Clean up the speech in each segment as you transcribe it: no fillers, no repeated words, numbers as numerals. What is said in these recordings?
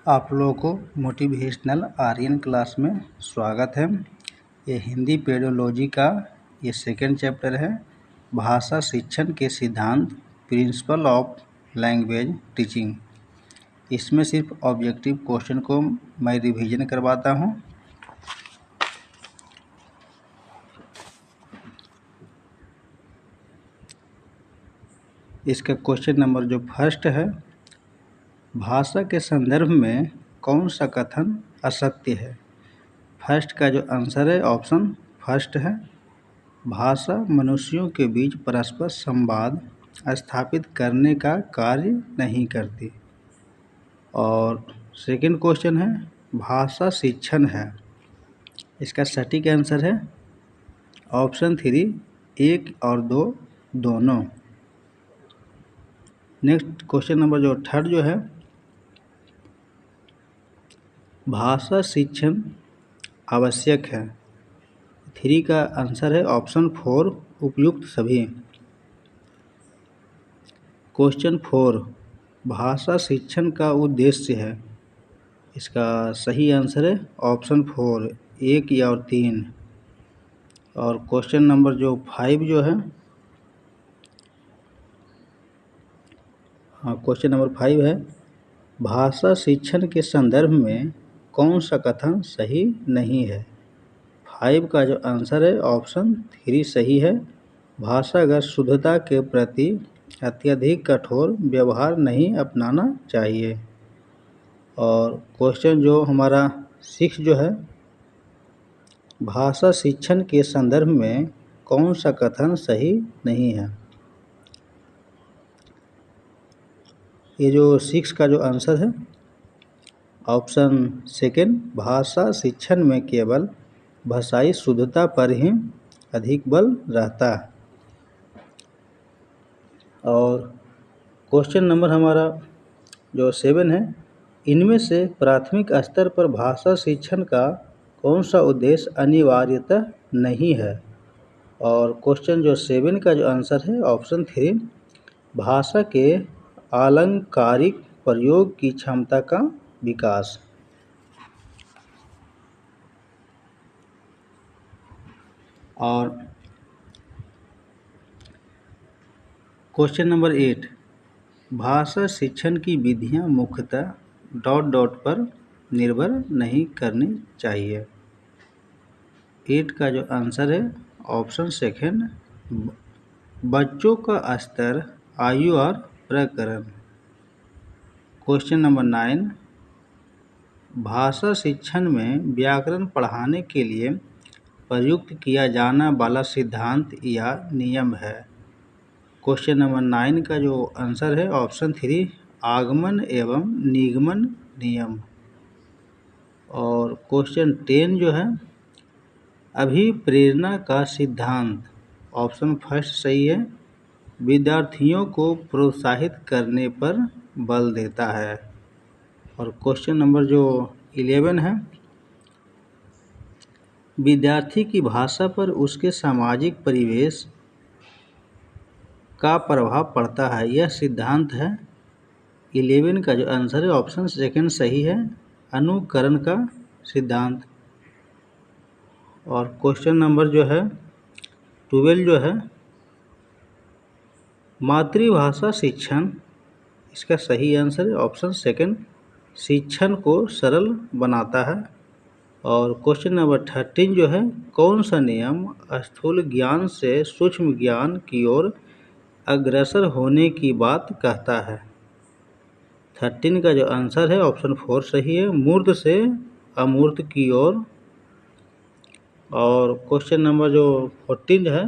आप लोगों को मोटिवेशनल आर्यन क्लास में स्वागत है। ये हिंदी पेडोलॉजी का ये सेकंड चैप्टर है, भाषा शिक्षण के सिद्धांत, प्रिंसिपल ऑफ लैंग्वेज टीचिंग। इसमें सिर्फ ऑब्जेक्टिव क्वेश्चन को मैं रिवीजन करवाता हूँ। इसका क्वेश्चन नंबर जो फर्स्ट है, भाषा के संदर्भ में कौन सा कथन असत्य है। फर्स्ट का जो आंसर है ऑप्शन फर्स्ट है, भाषा मनुष्यों के बीच परस्पर संवाद स्थापित करने का कार्य नहीं करती। और सेकंड क्वेश्चन है, भाषा शिक्षण है। इसका सटीक आंसर है ऑप्शन 3, 1 और 2 दोनों। नेक्स्ट क्वेश्चन नंबर जो थर्ड जो है, भाषा शिक्षण आवश्यक है। 3 का आंसर है ऑप्शन 4, उपयुक्त सभी। क्वेश्चन 4, भाषा शिक्षण का उद्देश्य है। इसका सही आंसर है ऑप्शन 4, 1 या और 3। और क्वेश्चन नंबर जो 5 जो है, क्वेश्चन नंबर 5 है, भाषा शिक्षण के संदर्भ में कौन सा कथन सही नहीं है। 5 का जो आंसर है ऑप्शन 3 सही है, भाषागत शुद्धता के प्रति अत्यधिक कठोर व्यवहार नहीं अपनाना चाहिए। और क्वेश्चन जो हमारा 6 जो है, भाषा शिक्षण के संदर्भ में कौन सा कथन सही नहीं है। ये जो 6 का जो आंसर है ऑप्शन सेकंड, भाषा शिक्षण में केवल भाषाई शुद्धता पर ही अधिक बल रहता है। और क्वेश्चन नंबर हमारा जो 7 है, इनमें से प्राथमिक स्तर पर भाषा शिक्षण का कौन सा उद्देश्य अनिवार्यतः नहीं है। और क्वेश्चन जो 7 का जो आंसर है ऑप्शन 3, भाषा के आलंकारिक प्रयोग की क्षमता का विकास। और क्वेश्चन नंबर 8, भाषा शिक्षण की विधियां मुख्यतः ... पर निर्भर नहीं करनी चाहिए। 8 का जो आंसर है ऑप्शन सेकंड, बच्चों का स्तर, आयु और प्रकरण। क्वेश्चन नंबर 9, भाषा शिक्षण में व्याकरण पढ़ाने के लिए प्रयुक्त किया जाना वाला सिद्धांत या नियम है। क्वेश्चन नंबर 9 का जो आंसर है ऑप्शन 3, आगमन एवं निगमन नियम। और क्वेश्चन 10 जो है, अभिप्रेरणा का सिद्धांत, ऑप्शन फर्स्ट सही है, विद्यार्थियों को प्रोत्साहित करने पर बल देता है। और क्वेश्चन नंबर जो 11 है, विद्यार्थी की भाषा पर उसके सामाजिक परिवेश का प्रभाव पड़ता है, यह सिद्धांत है। 11 का जो आंसर है ऑप्शन सेकंड सही है, अनुकरण का सिद्धांत। और क्वेश्चन नंबर जो है 12 जो है, मातृभाषा शिक्षण, इसका सही आंसर है ऑप्शन सेकंड, शिक्षण को सरल बनाता है। और क्वेश्चन नंबर 13 जो है, कौन सा नियम स्थूल ज्ञान से सूक्ष्म ज्ञान की ओर अग्रसर होने की बात कहता है। 13 का जो आंसर है ऑप्शन 4 सही है, मूर्त से अमूर्त की ओर। और क्वेश्चन नंबर जो 14 है,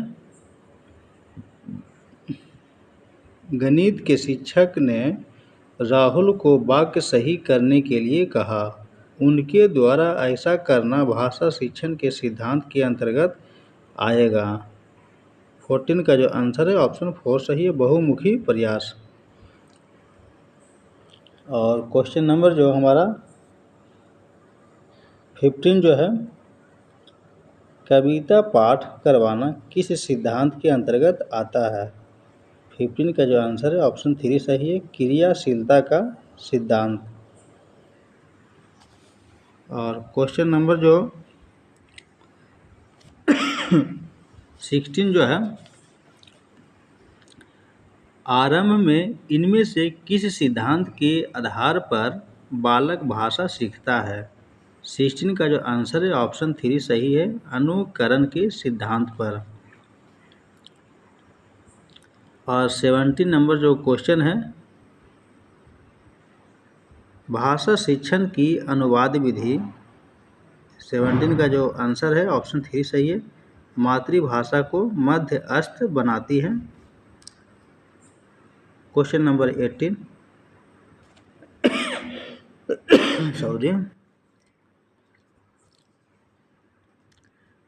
गणित के शिक्षक ने राहुल को वाक्य सही करने के लिए कहा, उनके द्वारा ऐसा करना भाषा शिक्षण के सिद्धांत के अंतर्गत आएगा। 14 का जो आंसर है ऑप्शन 4 सही है, बहुमुखी प्रयास। और क्वेश्चन नंबर जो हमारा 15 जो है, कविता पाठ करवाना किस सिद्धांत के अंतर्गत आता है। 15 का जो आंसर है ऑप्शन 3 सही है, क्रियाशीलता का सिद्धांत। और क्वेश्चन नंबर जो 16 जो है, आरंभ में इनमें से किस सिद्धांत के आधार पर बालक भाषा सीखता है? 16 का जो आंसर है ऑप्शन 3 सही है, अनुकरण के सिद्धांत पर। और 17 नंबर जो क्वेश्चन है, भाषा शिक्षण की अनुवाद विधि, 17 का जो आंसर है ऑप्शन 3 सही है, मातृभाषा को मध्यस्थ बनाती है। क्वेश्चन नंबर 18 सॉरी,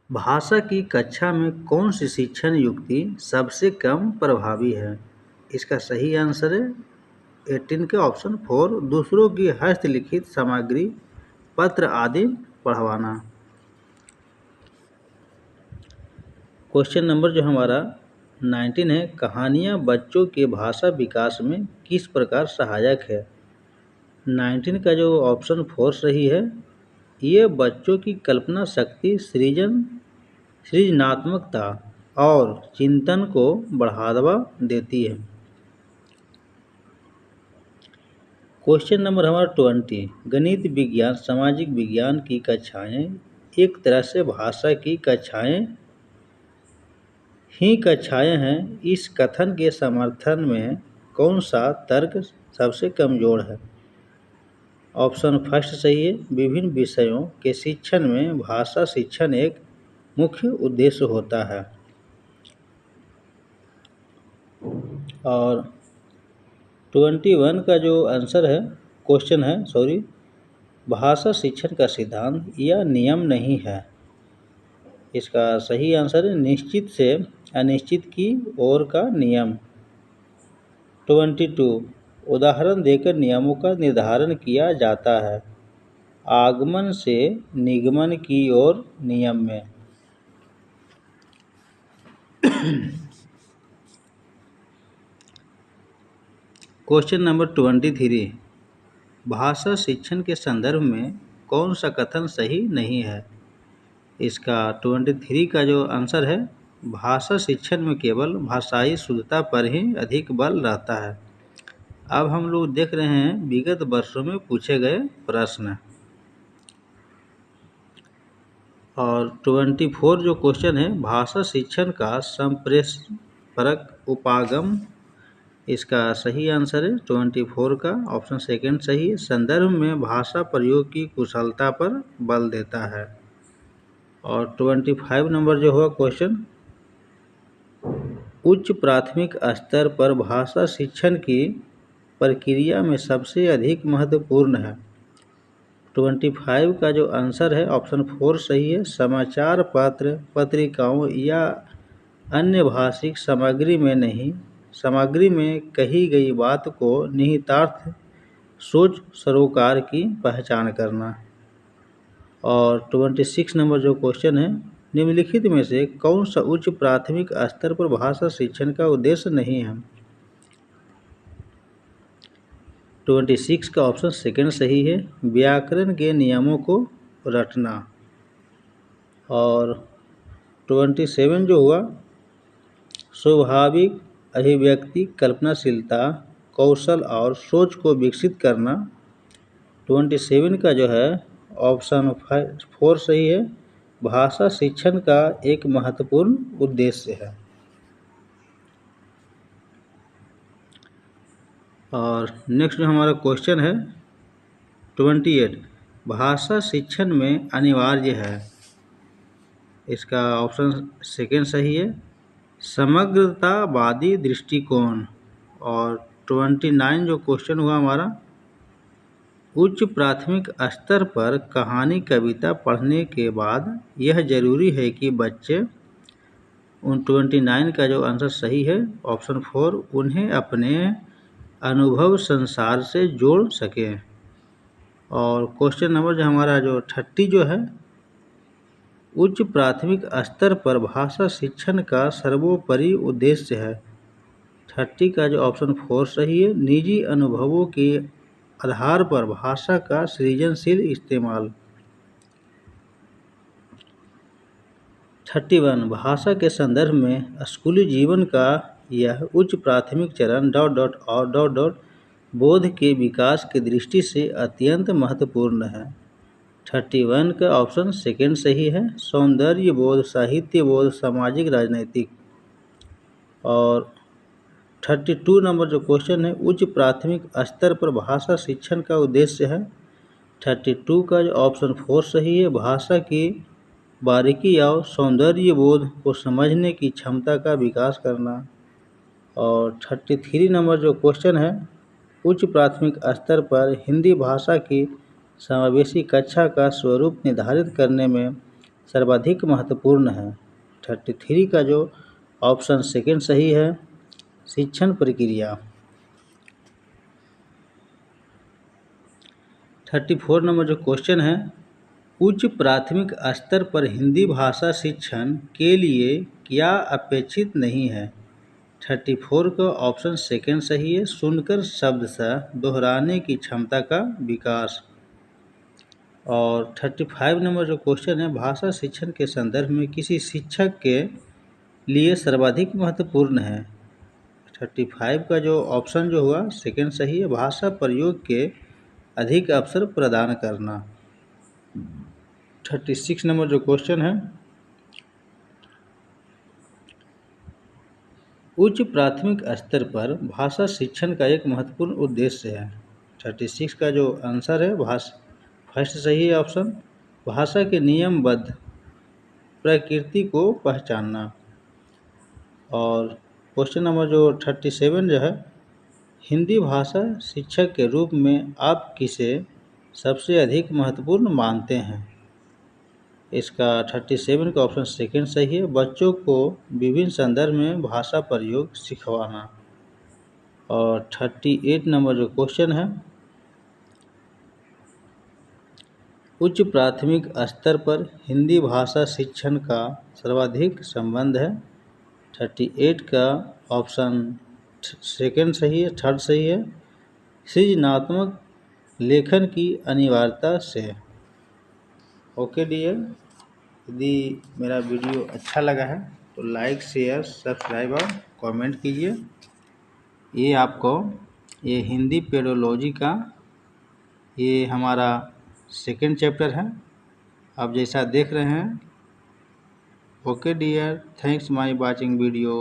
भाषा की कक्षा में कौन सी शिक्षण युक्ति सबसे कम प्रभावी है? इसका सही आंसर है 18 के ऑप्शन 4, दूसरों की हस्तलिखित सामग्री, पत्र आदि पढ़वाना। क्वेश्चन नंबर जो हमारा 19 है, कहानियाँ बच्चों के भाषा विकास में किस प्रकार सहायक है? 19 का जो ऑप्शन 4 सही है, ये बच्चों की कल्पना शक्ति, सृजनात्मकता और चिंतन को बढ़ावा देती है। क्वेश्चन नंबर हमारा 20, गणित विज्ञान सामाजिक विज्ञान की कक्षाएं एक तरह से भाषा की कक्षाएं हैं, इस कथन के समर्थन में कौन सा तर्क सबसे कमजोर है? ऑप्शन फर्स्ट सही है, विभिन्न विषयों के शिक्षण में भाषा शिक्षण एक मुख्य उद्देश्य होता है। और 21 का जो आंसर है क्वेश्चन है, भाषा शिक्षण का सिद्धांत या नियम नहीं है। इसका सही आंसर है निश्चित से अनिश्चित की ओर का नियम। 22, उदाहरण देकर नियमों का निर्धारण किया जाता है, आगमन से निगमन की ओर नियम में। क्वेश्चन नंबर 23, भाषा शिक्षण के संदर्भ में कौन सा कथन सही नहीं है? इसका 23 का जो आंसर है, भाषा शिक्षण में केवल भाषाई शुद्धता पर ही अधिक बल रहता है। अब हम लोग देख रहे हैं विगत वर्षों में पूछे गए प्रश्न। और 24 जो क्वेश्चन है, भाषा शिक्षण का संप्रेषक उपागम, इसका सही आंसर है 24 का ऑप्शन सेकंड सही है, संदर्भ में भाषा प्रयोग की कुशलता पर बल देता है। और 25 नंबर जो हुआ क्वेश्चन, उच्च प्राथमिक स्तर पर भाषा शिक्षण की प्रक्रिया में सबसे अधिक महत्वपूर्ण है। 25 का जो आंसर है ऑप्शन 4 सही है, समाचार पत्र, पत्रिकाओं या अन्य भाषिक सामग्री में कही गई बात को निहितार्थ सोच सरोकार की पहचान करना। और 26 नंबर जो क्वेश्चन है, निम्नलिखित में से कौन सा उच्च प्राथमिक स्तर पर भाषा शिक्षण का उद्देश्य नहीं है? 26 का ऑप्शन सेकंड सही है, व्याकरण के नियमों को रटना। और 27 जो हुआ, स्वाभाविक अभिव्यक्ति, कल्पनाशीलता, कौशल और सोच को विकसित करना। 27 का जो है ऑप्शन 4 सही है, भाषा शिक्षण का एक महत्वपूर्ण उद्देश्य है। और नेक्स्ट जो हमारा क्वेश्चन है 28, भाषा शिक्षण में अनिवार्य है, इसका ऑप्शन सेकंड सही है, समग्रतावादी दृष्टिकोण। और 29 जो क्वेश्चन हुआ हमारा, उच्च प्राथमिक स्तर पर कहानी कविता पढ़ने के बाद यह जरूरी है कि बच्चे, 29 का जो आंसर सही है ऑप्शन 4, उन्हें अपने अनुभव संसार से जोड़ सकें। और क्वेश्चन नंबर जो हमारा जो 30 जो है, उच्च प्राथमिक स्तर पर भाषा शिक्षण का सर्वोपरि उद्देश्य है। 30 का जो ऑप्शन 4 सही है, निजी अनुभवों के आधार पर भाषा का सृजनशील इस्तेमाल। 31 भाषा के संदर्भ में स्कूली जीवन का यह उच्च प्राथमिक चरण बोध के विकास की दृष्टि से अत्यंत महत्वपूर्ण है। 31 का ऑप्शन सेकेंड सही है। सौंदर्य बोध, साहित्य बोध, सामाजिक राजनैतिक। और 32 नंबर जो क्वेश्चन है, उच्च प्राथमिक स्तर पर भाषा शिक्षण का उद्देश्य है। 32 का जो ऑप्शन 4 सही है। भाषा की बारीकी और सौंदर्य बोध को समझने की क्षमता का विकास करना। और 33 नंबर जो क्वेश्चन है, उच्च प्राथमिक स्तर पर हिंदी भाषा की समावेशी कक्षा का स्वरूप निर्धारित करने में सर्वाधिक महत्वपूर्ण है। 33 का जो ऑप्शन सेकेंड सही है। शिक्षण प्रक्रिया। 34 नंबर जो क्वेश्चन है, उच्च प्राथमिक स्तर पर हिंदी भाषा शिक्षण के लिए क्या अपेक्षित नहीं है। 34 का ऑप्शन सेकेंड सही है। सुनकर शब्द सा दोहराने की क्षमता का विकास। और 35 नंबर जो क्वेश्चन है, भाषा शिक्षण के संदर्भ में किसी शिक्षक के लिए सर्वाधिक महत्वपूर्ण है। 35 का जो ऑप्शन जो हुआ सेकेंड सही है। भाषा प्रयोग के अधिक अवसर प्रदान करना। 36 नंबर जो क्वेश्चन है, उच्च प्राथमिक स्तर पर भाषा शिक्षण का एक महत्वपूर्ण उद्देश्य है। 36 का जो आंसर है फर्स्ट सही है ऑप्शन। भाषा के नियमबद्ध प्रकृति को पहचानना। और क्वेश्चन नंबर जो 37 जो है, हिंदी भाषा शिक्षक के रूप में आप किसे सबसे अधिक महत्वपूर्ण मानते हैं। इसका 37 का ऑप्शन सेकेंड सही है। बच्चों को विभिन्न संदर्भ में भाषा प्रयोग सिखवाना। और 38 नंबर जो क्वेश्चन है, उच्च प्राथमिक स्तर पर हिंदी भाषा शिक्षण का सर्वाधिक संबंध है। 38 का ऑप्शन सेकेंड सही है, थर्ड सही है। सृजनात्मक लेखन की अनिवार्यता से। ओके डियर, यदि मेरा वीडियो अच्छा लगा है तो लाइक, शेयर, सब्सक्राइब और कमेंट कीजिए। ये आपको ये हिंदी पेडोलॉजी का ये हमारा सेकेंड चैप्टर है, आप जैसा देख रहे हैं। Okay dear, thanks my watching video.